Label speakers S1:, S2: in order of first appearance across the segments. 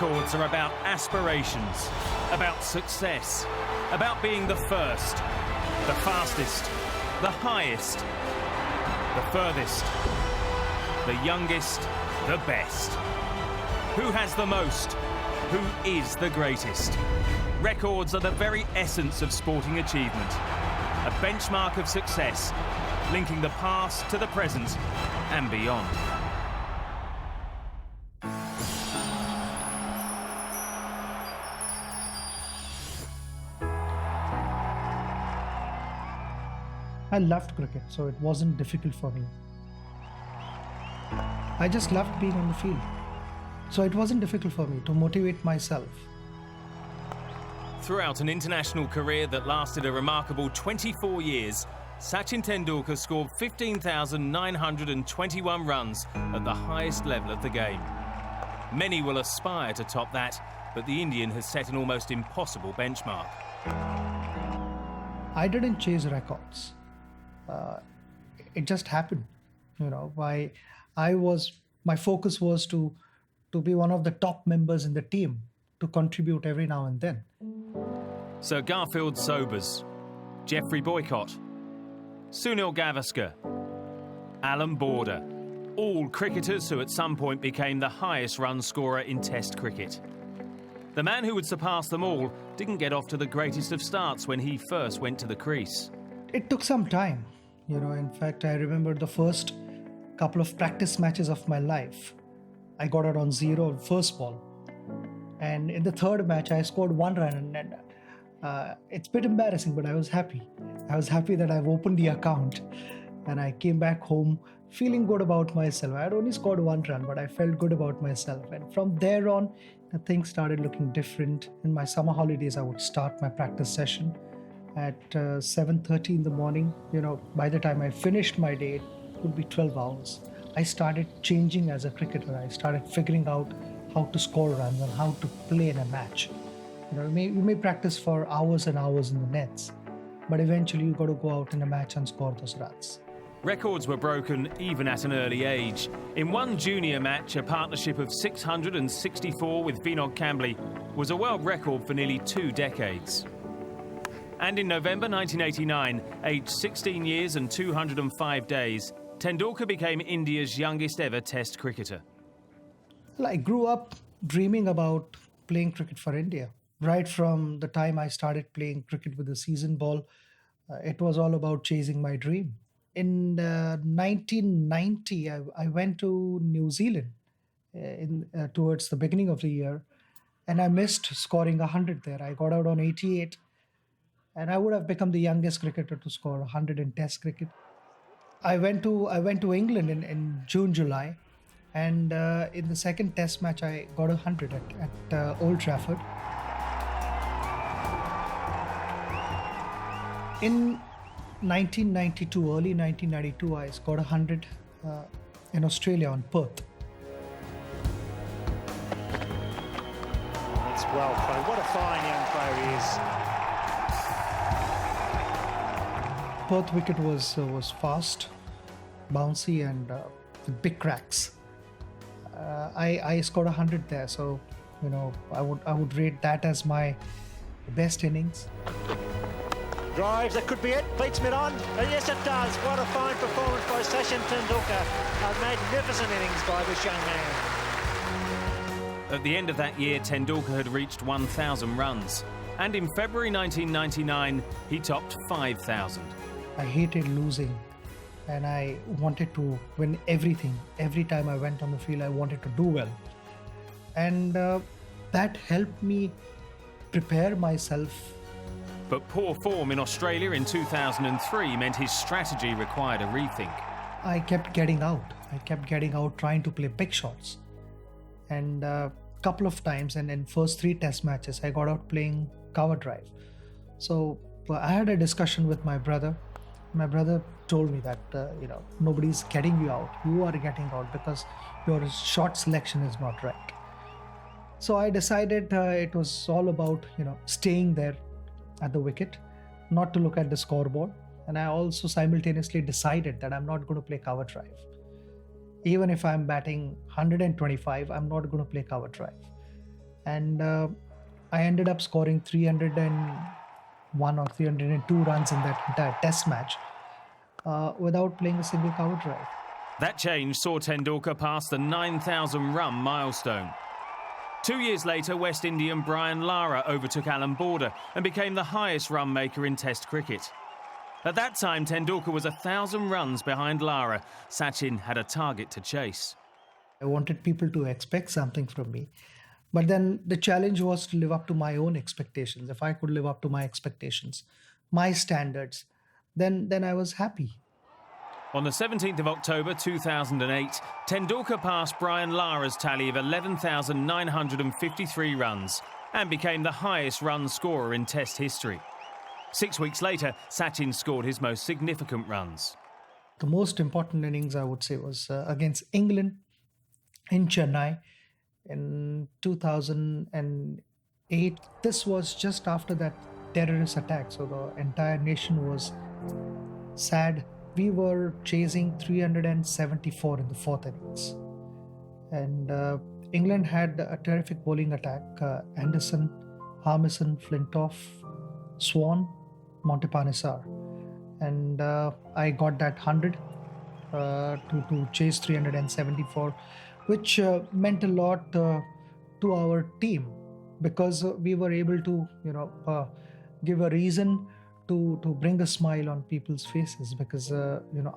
S1: Records are about aspirations, about success, about being the first, the fastest, the highest, the furthest, the youngest, the best. Who has the most? Who is the greatest? Records are the very essence of sporting achievement. A benchmark of success, linking the past to the present and beyond.
S2: I loved cricket, so it wasn't difficult for me. I just loved being on the field. So it wasn't difficult for me to motivate myself.
S1: Throughout an international career that lasted a remarkable 24 years, Sachin Tendulkar scored 15,921 runs at the highest level of the game. Many will aspire to top that, but the Indian has set an almost impossible benchmark.
S2: I didn't chase records. It just happened. My focus was to be one of the top members in the team, to contribute every now and then.
S1: Sir Garfield Sobers, Geoffrey Boycott, Sunil Gavaskar, Alan Border, all cricketers who at some point became the highest run scorer in Test cricket. The man who would surpass them all didn't get off to the greatest of starts when he first went to the crease.
S2: It took some time. In fact, I remember the first couple of practice matches of my life. I got out on 0 on first ball. And in the third match, I scored 1 run. And it's a bit embarrassing, but I was happy. I was happy that I've opened the account. And I came back home feeling good about myself. I had only scored 1 run, but I felt good about myself. And from there on, things started looking different. In my summer holidays, I would start my practice session at 7:30 in the morning. By the time I finished my day, it would be 12 hours. I started changing as a cricketer. I started figuring out how to score runs and how to play in a match. You may practice for hours and hours in the nets, but eventually you got to go out in a match and score those runs.
S1: Records were broken even at an early age. In one junior match, a partnership of 664 with Vinod Kambli was a world record for nearly 2 decades. And in November 1989, aged 16 years and 205 days, Tendulkar became India's youngest ever Test cricketer.
S2: Well, I grew up dreaming about playing cricket for India. Right from the time I started playing cricket with the season ball, it was all about chasing my dream. In 1990, I went to New Zealand towards the beginning of the year, and I missed scoring 100 there. I got out on 88, and I would have become the youngest cricketer to score 100 in Test cricket. I went to England in June, July, and in the second Test match, I got 100 at Old Trafford. In 1992, early 1992, I scored 100 in Australia on Perth.
S3: That's well played. What a fine young player he is.
S2: Perth wicket was fast, bouncy, and with big cracks. I scored 100 there, so I would rate that as my best innings.
S3: Drives, that could be it. Beats mid-on. Yes, it does. What a fine performance by Sachin Tendulkar. A magnificent innings by this young man.
S1: At the end of that year, Tendulkar had reached 1,000 runs. And in February 1999, he topped 5,000.
S2: I hated losing, and I wanted to win everything. Every time I went on the field, I wanted to do well. And that helped me prepare myself.
S1: But poor form in Australia in 2003 meant his strategy required a rethink.
S2: I kept getting out. Trying to play big shots. And a couple of times, and in first 3 Test matches, I got out playing cover drive. So I had a discussion with my brother. My brother told me that, nobody's getting you out. You are getting out because your shot selection is not right. So I decided it was all about, staying there at the wicket, not to look at the scoreboard. And I also simultaneously decided that I'm not going to play cover drive. Even if I'm batting 125, I'm not going to play cover drive. and I ended up scoring 301 or 302 runs in that entire test match without playing a single cover drive.
S1: That change saw Tendulkar pass the 9,000 run milestone. 2 years later, West Indian Brian Lara overtook Alan Border and became the highest run maker in Test cricket. At that time, Tendulkar was 1,000 runs behind Lara. Sachin had a target to chase.
S2: I wanted people to expect something from me. But then the challenge was to live up to my own expectations. If I could live up to my expectations, my standards, then I was happy.
S1: On the 17th of October 2008, Tendulkar passed Brian Lara's tally of 11,953 runs and became the highest run scorer in Test history. 6 weeks later, Sachin scored his most significant runs.
S2: The most important innings, I would say, was against England in Chennai in 2008. This was just after that terrorist attack, so the entire nation was sad. We were chasing 374 in the fourth innings. And England had a terrific bowling attack. Anderson, Harmison, Flintoff, Swan, Montepanesar. And I got that 100 to chase 374, which meant a lot to our team, because we were able to, give a reason to bring a smile on people's faces, because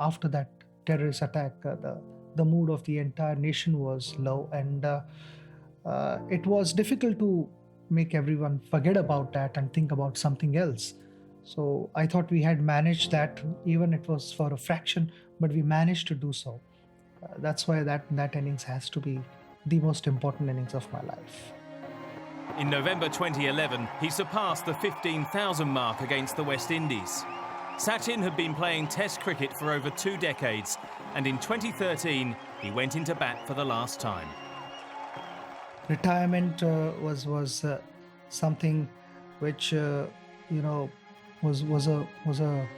S2: after that terrorist attack, the mood of the entire nation was low, and it was difficult to make everyone forget about that and think about something else. So I thought we had managed that, even it was for a fraction, but we managed to do so. That's why that innings has to be the most important innings of my life.
S1: In November 2011, he surpassed the 15,000 mark against the West Indies. Sachin had been playing Test cricket for over 2 decades, and in 2013, he went into bat for the last time.
S2: Retirement was something which was a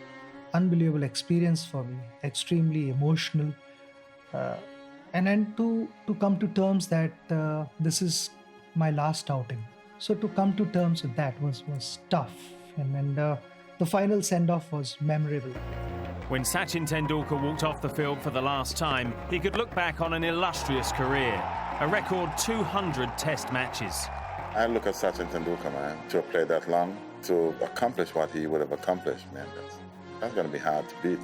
S2: unbelievable experience for me, extremely emotional, and then to come to terms that this is my last outing. So to come to terms with that was tough, and the final send-off was memorable.
S1: When Sachin Tendulkar walked off the field for the last time, he could look back on an illustrious career, a record 200 Test matches.
S4: I look at Sachin Tendulkar, man, to have played that long, to accomplish what he would have accomplished, man, that's going to be hard to beat.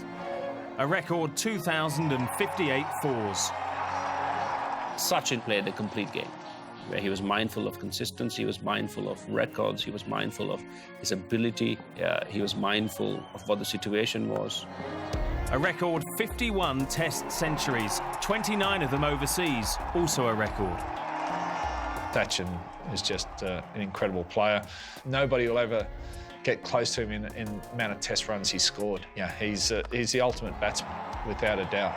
S1: A record 2,058 fours.
S5: Sachin played a complete game, where he was mindful of consistency, he was mindful of records, he was mindful of his ability, he was mindful of what the situation was.
S1: A record 51 Test centuries, 29 of them overseas, also a record.
S6: Sachin is just an incredible player. Nobody will ever get close to him in the amount of Test runs he's scored. Yeah, he's the ultimate batsman, without a doubt.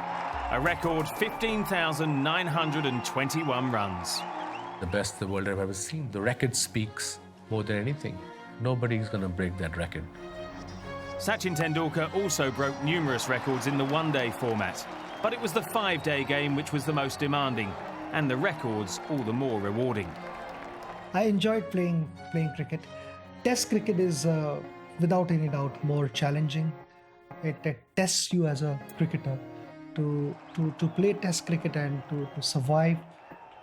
S1: A record 15,921 runs.
S7: The best the world have ever seen. The record speaks more than anything. Nobody's going to break that record.
S1: Sachin Tendulkar also broke numerous records in the one-day format, but it was the 5-day game which was the most demanding, and the records all the more rewarding.
S2: I enjoyed playing cricket. Test cricket is, without any doubt, more challenging. It tests you as a cricketer to play Test cricket and to survive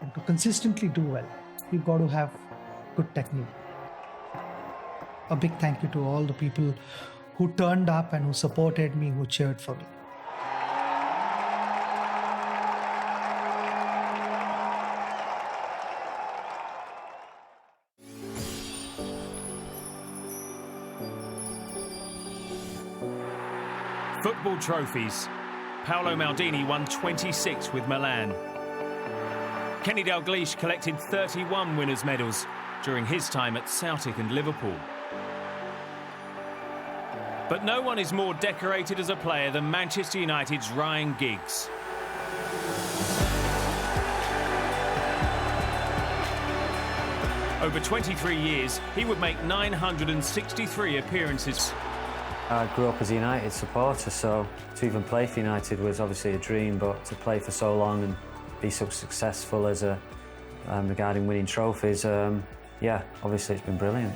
S2: and to consistently do well. You've got to have good technique. A big thank you to all the people who turned up and who supported me, who cheered for me.
S1: Football trophies. Paolo Maldini won 26 with Milan. Kenny Dalglish collected 31 winners' medals during his time at Celtic and Liverpool. But no one is more decorated as a player than Manchester United's Ryan Giggs. Over 23 years, he would make 963 appearances.
S8: I grew up as a United supporter, so to even play for United was obviously a dream, but to play for so long and be so successful as a regarding winning trophies, yeah, obviously it's been brilliant.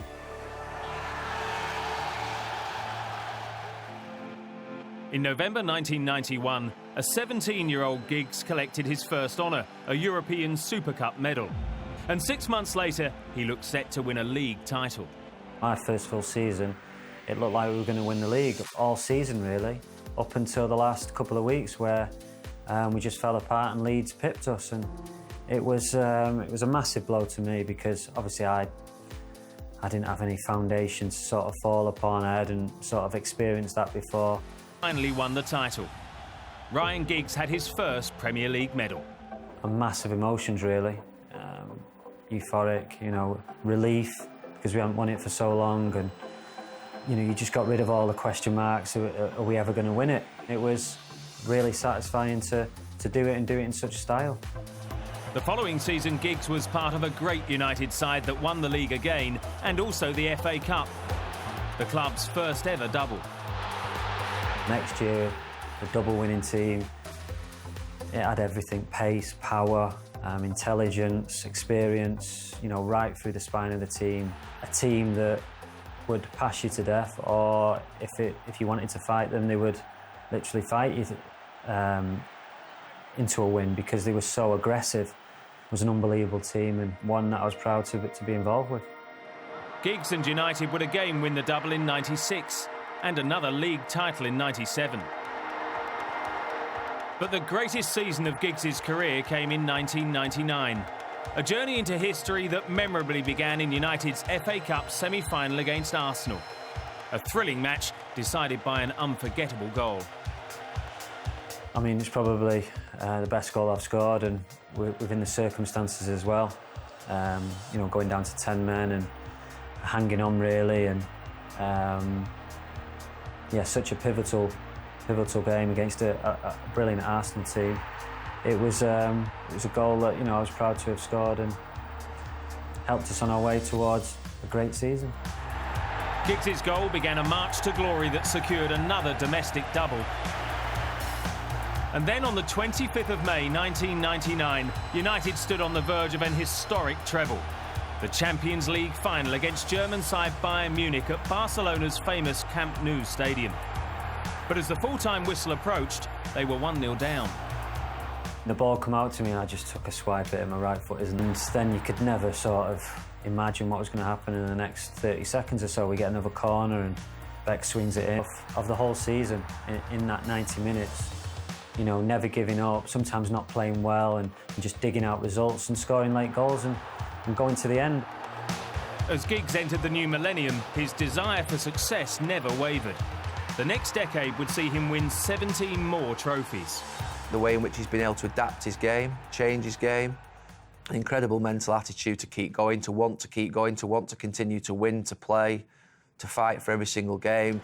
S1: In November 1991, a 17-year-old Giggs collected his first honour, a European Super Cup medal. And 6 months later, he looked set to win a league title.
S8: My first full season, it looked like we were going to win the league all season, really, up until the last couple of weeks where we just fell apart and Leeds pipped us. And it was a massive blow to me because obviously I didn't have any foundation to sort of fall upon. I hadn't sort of experienced that before.
S1: Finally won the title. Ryan Giggs had his first Premier League medal.
S8: Massive emotions, really. Euphoric, you know, relief, because we haven't won it for so long, and you know, you just got rid of all the question marks. Are we ever going to win it? It was really satisfying to do it and do it in such style.
S1: The following season, Giggs was part of a great United side that won the league again and also the FA Cup, the club's first ever double.
S8: Next year, the double winning team, it had everything: pace, power, intelligence, experience, you know, right through the spine of the team. A team that would pass you to death, or if you wanted to fight them, they would literally fight you into a win because they were so aggressive. It was an unbelievable team and one that I was proud to be involved with.
S1: Giggs and United would again win the double in '96 and another league title in '97. But the greatest season of Giggs' career came in 1999. A journey into history that memorably began in United's FA Cup semi-final against Arsenal. A thrilling match decided by an unforgettable goal.
S8: I mean, it's probably the best goal I've scored, and within the circumstances as well. You know, going down to 10 men and hanging on really, and yeah, such a pivotal game against a brilliant Arsenal team. It was a goal that, you know, I was proud to have scored and helped us on our way towards a great season.
S1: Giggs' goal began a march to glory that secured another domestic double. And then on the 25th of May 1999, United stood on the verge of an historic treble. The Champions League final against German side Bayern Munich at Barcelona's famous Camp Nou stadium. But as the full-time whistle approached, they were 1-0 down.
S8: The ball come out to me and I just took a swipe at it, my right foot, and then you could never sort of imagine what was going to happen in the next 30 seconds or so. We get another corner and Beck swings it in. Of the whole season, in that 90 minutes, you know, never giving up, sometimes not playing well and just digging out results and scoring late goals and going to the end.
S1: As Giggs entered the new millennium, his desire for success never wavered. The next decade would see him win 17 more trophies.
S9: The way in which he's been able to adapt his game, change his game, an incredible mental attitude to keep going, to want to keep going, to want to continue to win, to play, to fight for every single game.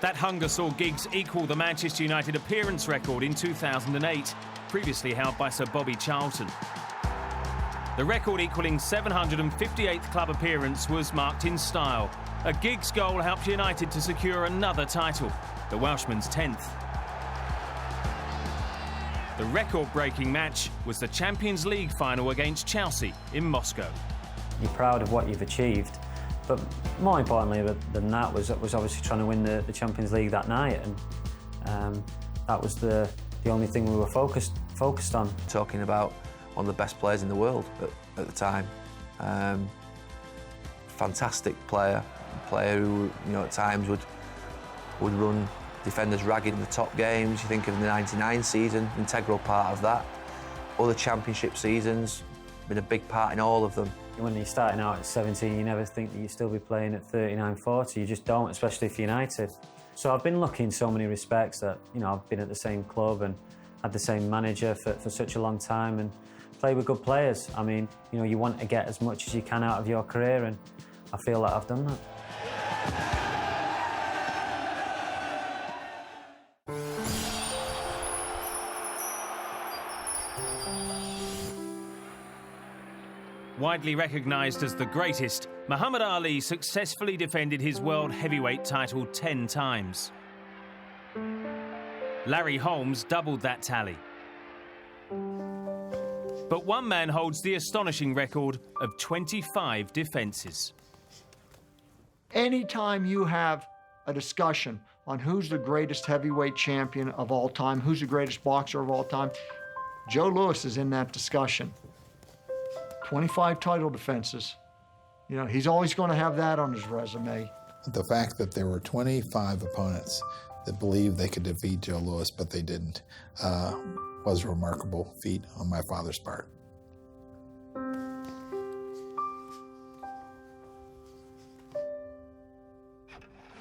S1: That hunger saw Giggs equal the Manchester United appearance record in 2008, previously held by Sir Bobby Charlton. The record, equalling 758th club appearance, was marked in style. A Giggs goal helped United to secure another title, the Welshman's 10th. The record-breaking match was the Champions League final against Chelsea in Moscow.
S8: You're proud of what you've achieved, but more importantly than that was obviously trying to win the Champions League that night, and that was the only thing we were focused on.
S9: Talking about one of the best players in the world at the time. Fantastic player who, you know, at times would run defenders ragged in the top games. You think of the '99 season, integral part of that. Other championship seasons, been a big part in all of them.
S8: When you're starting out at 17, you never think that you'll still be playing at 39, 40. You just don't, especially for United. So I've been lucky in so many respects that, you know, I've been at the same club and had the same manager for such a long time and played with good players. I mean, you know, you want to get as much as you can out of your career, and I feel like I've done that.
S1: Widely recognised as the greatest, Muhammad Ali successfully defended his world heavyweight title 10 times. Larry Holmes doubled that tally. But one man holds the astonishing record of 25 defences.
S10: Anytime you have a discussion on who's the greatest heavyweight champion of all time, who's the greatest boxer of all time, Joe Louis is in that discussion. 25 title defenses. You know, he's always going to have that on his resume.
S11: The fact that there were 25 opponents that believed they could defeat Joe Louis, but they didn't, was a remarkable feat on my father's part.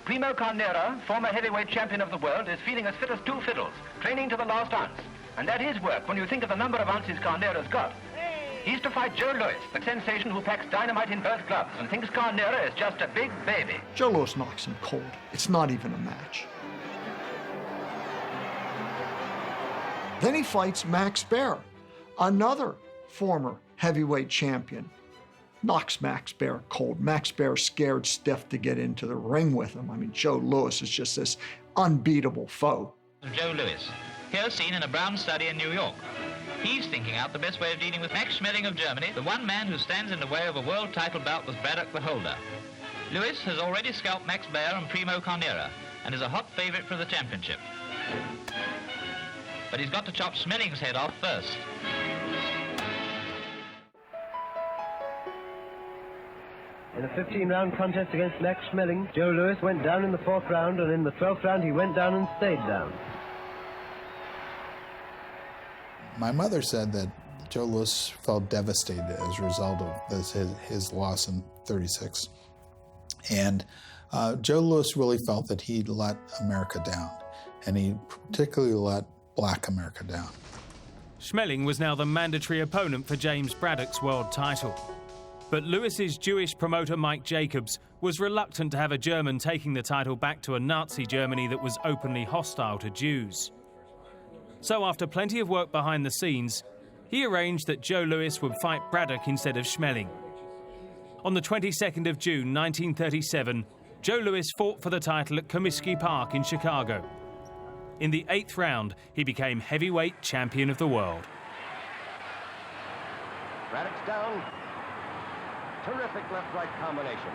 S12: Primo Carnera, former heavyweight champion of the world, is feeling as fit as two fiddles, training to the last ounce. And that is work when you think of the number of ounces Carnera's got. He's to fight Joe Louis, the sensation who packs dynamite in both gloves and thinks Carnera is just a big baby.
S10: Joe Louis knocks him cold. It's not even a match. Then he fights Max Baer, another former heavyweight champion. Knocks Max Baer cold. Max Baer scared stiff to get into the ring with him. I mean, Joe Louis is just this unbeatable foe.
S13: Joe Louis, here seen in a brown study in New York. He's thinking out the best way of dealing with Max Schmeling of Germany. The one man who stands in the way of a world title bout with Braddock the holder. Louis has already scalped Max Baer and Primo Carnera and is a hot favorite for the championship. But he's got to chop Schmeling's head off first.
S14: In a 15-round contest against Max Schmeling, Joe Louis went down in the 4th round, and in the 12th round he went down and stayed down.
S11: My mother said that Joe Louis felt devastated as a result of his loss in '36. And Joe Louis really felt that he let America down, and he particularly let Black America down.
S1: Schmeling was now the mandatory opponent for James Braddock's world title. But Louis's Jewish promoter Mike Jacobs was reluctant to have a German taking the title back to a Nazi Germany that was openly hostile to Jews. So after plenty of work behind the scenes, he arranged that Joe Louis would fight Braddock instead of Schmeling. On the 22nd of June 1937, Joe Louis fought for the title at Comiskey Park in Chicago. In the 8th round, he became heavyweight champion of the world.
S15: Braddock's down. Terrific left-right combination.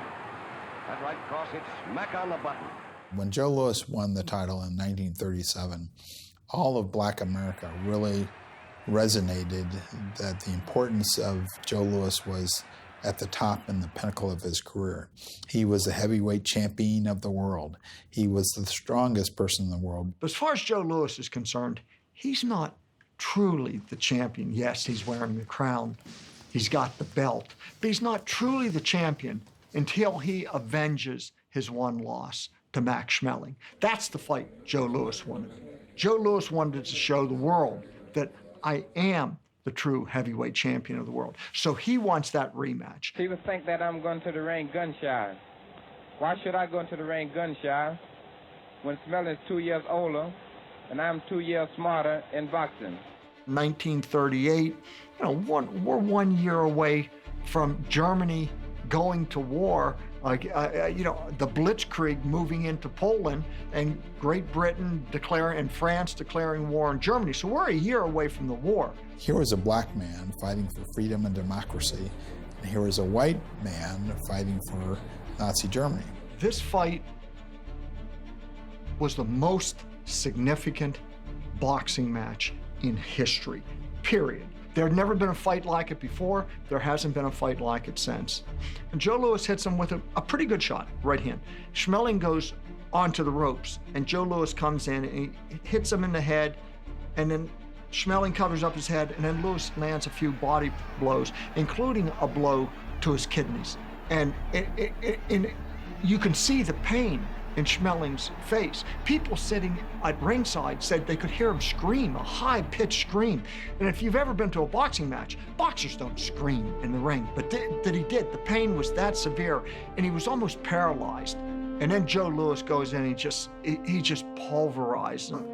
S15: That right cross hits smack on the button.
S11: When Joe Louis won the title in 1937, all of Black America really resonated that the importance of Joe Louis was at the top and the pinnacle of his career. He was the heavyweight champion of the world. He was the strongest person in the world.
S10: As far as Joe Louis is concerned, he's not truly the champion. Yes, he's wearing the crown. He's got the belt. But he's not truly the champion until he avenges his one loss to Max Schmeling. That's the fight Joe Louis wanted. Joe Louis wanted to show the world that I am the true heavyweight champion of the world. So he wants that rematch.
S16: People think that I'm going to the ring gun-shy. Why should I go into the ring gun-shy when Schmeling is 2 years older and I'm 2 years smarter in boxing?
S10: 1938, we're 1 year away from Germany going to war, the Blitzkrieg moving into Poland and Great Britain and France declaring war on Germany. So we're a year away from the war.
S11: Here was a black man fighting for freedom and democracy, and here was a white man fighting for Nazi Germany.
S10: This fight was the most significant boxing match in history, period. There had never been a fight like it before. There hasn't been a fight like it since. And Joe Louis hits him with a pretty good shot, right hand. Schmeling goes onto the ropes, and Joe Louis comes in and he hits him in the head, and then Schmeling covers up his head, and then Louis lands a few body blows, including a blow to his kidneys. And you can see the pain in Schmeling's face. People sitting at ringside said they could hear him scream, a high-pitched scream. And if you've ever been to a boxing match, boxers don't scream in the ring, but that he did. The pain was that severe, and he was almost paralyzed. And then Joe Louis goes in, he just pulverized him.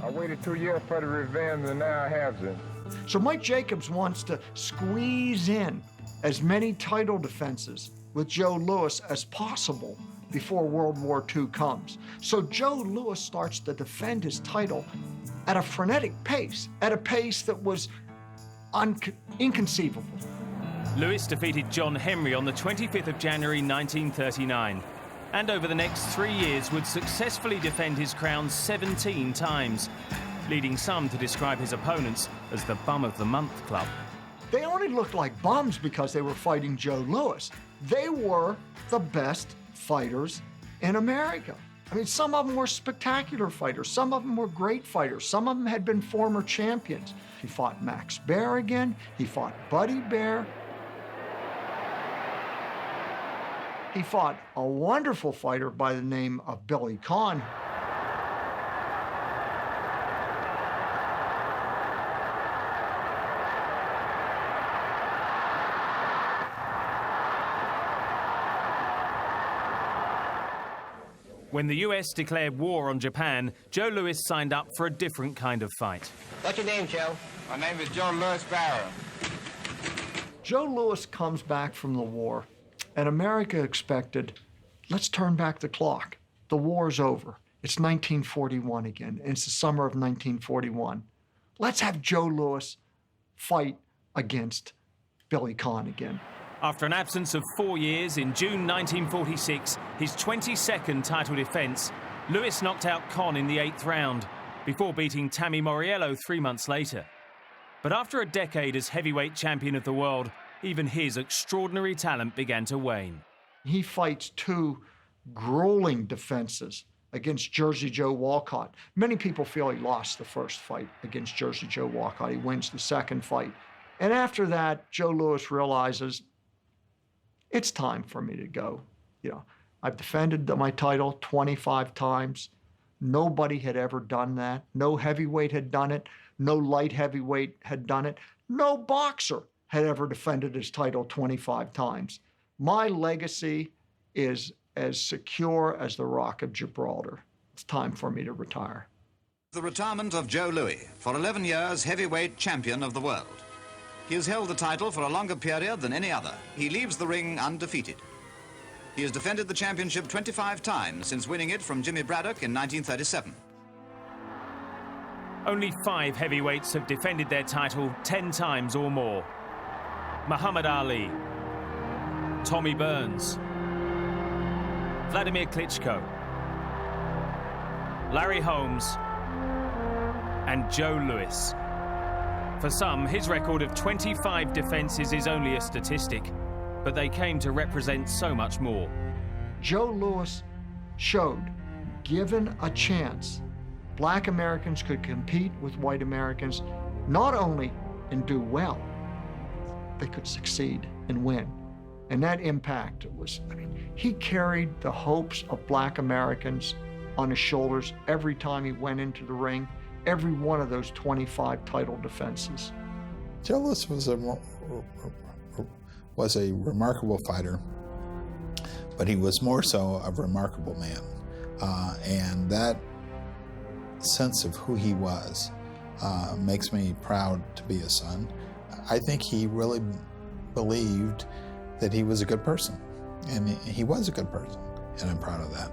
S16: I waited 2 years for the revenge, and now I have it.
S10: So Mike Jacobs wants to squeeze in as many title defenses with Joe Louis as possible before World War II comes. So Joe Louis starts to defend his title at a frenetic pace, at a pace that was inconceivable.
S1: Louis defeated John Henry on the 25th of January 1939, and over the next 3 years would successfully defend his crown 17 times, leading some to describe his opponents as the Bum of the Month Club.
S10: They only looked like bums because they were fighting Joe Louis. They were the best fighters in America. I mean, some of them were spectacular fighters. Some of them were great fighters. Some of them had been former champions. He fought Max Baer again. He fought Buddy Baer. He fought a wonderful fighter by the name of Billy Conn.
S1: When the US declared war on Japan, Joe Louis signed up for a different kind of fight.
S12: What's your name, Joe?
S16: My name is Joe Louis Barrow.
S10: Joe Louis comes back from the war, and America expected, let's turn back the clock. The war's over. It's 1941 again, and it's the summer of 1941. Let's have Joe Louis fight against Billy Conn again.
S1: After an absence of 4 years, in June 1946, his 22nd title defence, Louis knocked out Conn in the 8th round, before beating Tammy Moriello 3 months later. But after a decade as heavyweight champion of the world, even his extraordinary talent began to wane.
S10: He fights two grueling defenses against Jersey Joe Walcott. Many people feel he lost the first fight against Jersey Joe Walcott. He wins the second fight. And after that, Joe Louis realizes, it's time for me to go. You know, I've defended my title 25 times. Nobody had ever done that. No heavyweight had done it. No light heavyweight had done it. No boxer had ever defended his title 25 times. My legacy is as secure as the Rock of Gibraltar. It's time for me to retire.
S17: The retirement of Joe Louis, for 11 years heavyweight champion of the world. He has held the title for a longer period than any other. He leaves the ring undefeated. He has defended the championship 25 times since winning it from Jimmy Braddock in 1937.
S1: Only 5 heavyweights have defended their title 10 times or more. Muhammad Ali, Tommy Burns, Vladimir Klitschko, Larry Holmes, and Joe Louis. For some, his record of 25 defenses is only a statistic, but they came to represent so much more.
S10: Joe Louis showed, given a chance, Black Americans could compete with white Americans, not only and do well, they could succeed and win. And that impact was, I mean, he carried the hopes of Black Americans on his shoulders every time he went into the ring, every one of those 25 title defenses.
S11: Joe Louis was a remarkable fighter, but he was more so a remarkable man. And that sense of who he was makes me proud to be his son. I think he really believed that he was a good person, and he was a good person, and I'm proud of that.